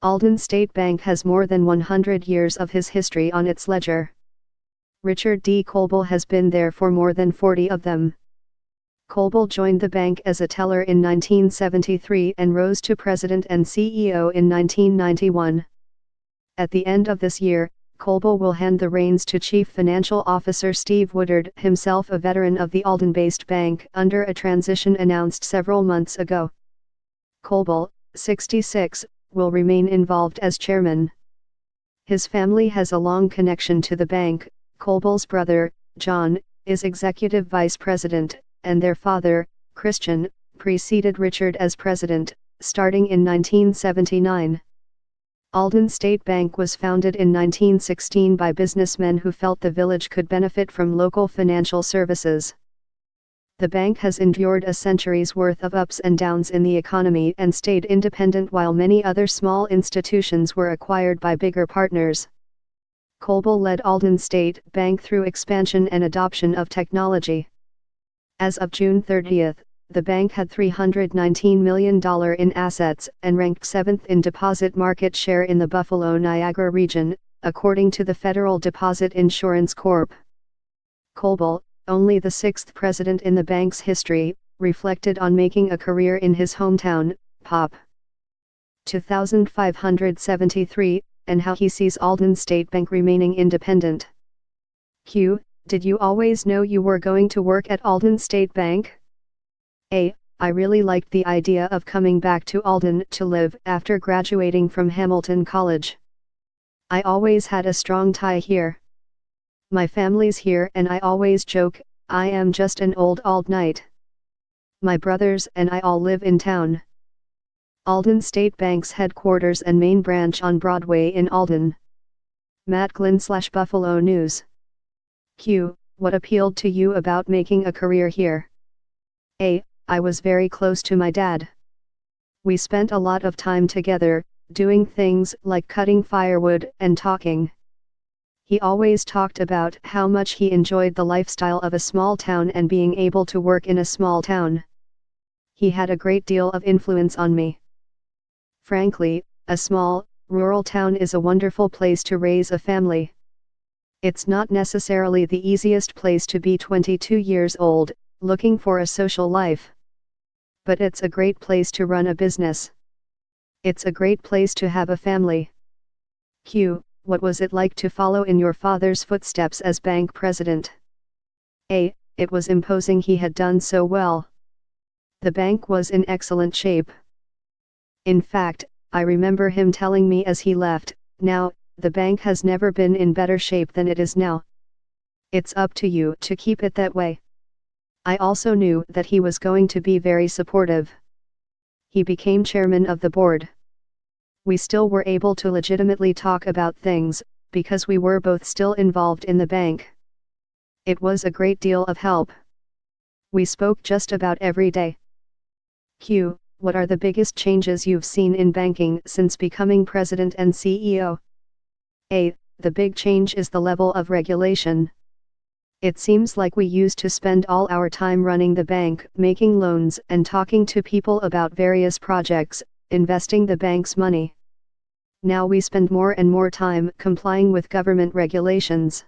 Alden State Bank has more than 100 years of his history on its ledger. Richard D. Coble has been there for more than 40 of them. Coble joined the bank as a teller in 1973 and rose to president and CEO in 1991. At the end of this year, Coble will hand the reins to Chief Financial Officer Steve Woodard, himself a veteran of the Alden-based bank, under a transition announced several months ago. Coble, 66, will remain involved as chairman. His family has a long connection to the bank. Coble's brother, John, is executive vice president, and their father, Christian, preceded Richard as president, starting in 1979. Alden State Bank was founded in 1916 by businessmen who felt the village could benefit from local financial services. The bank has endured a century's worth of ups and downs in the economy and stayed independent while many other small institutions were acquired by bigger partners. Coble led Alden State Bank through expansion and adoption of technology. As of June 30, the bank had $319 million in assets and ranked 7th in deposit market share in the Buffalo-Niagara region, according to the Federal Deposit Insurance Corp. Coble, only the 6th president in the bank's history, reflected on making a career in his hometown, Pop. 2573, and how he sees Alden State Bank remaining independent. Q. Did you always know you were going to work at Alden State Bank? A. I really liked the idea of coming back to Alden to live after graduating from Hamilton College. I always had a strong tie here. My family's here and I always joke, I am just an old Aldnite. My brothers and I all live in town. Alden State Bank's headquarters and main branch on Broadway in Alden. Matt Glynn / Buffalo News. Q. What appealed to you about making a career here? A. I was very close to my dad. We spent a lot of time together, doing things like cutting firewood and talking. He always talked about how much he enjoyed the lifestyle of a small town and being able to work in a small town. He had a great deal of influence on me. Frankly, a small, rural town is a wonderful place to raise a family. It's not necessarily the easiest place to be 22 years old, looking for a social life. But it's a great place to run a business. It's a great place to have a family. Q. What was it like to follow in your father's footsteps as bank president? A. It was imposing. He had done so well. The bank was in excellent shape. In fact, I remember him telling me as he left, now, the bank has never been in better shape than it is now. It's up to you to keep it that way. I also knew that he was going to be very supportive. He became chairman of the board. We still were able to legitimately talk about things, because we were both still involved in the bank. It was a great deal of help. We spoke just about every day. Q. What are the biggest changes you've seen in banking since becoming president and CEO? A. The big change is the level of regulation. It seems like we used to spend all our time running the bank, making loans and talking to people about various projects, investing the bank's money. Now we spend more and more time complying with government regulations.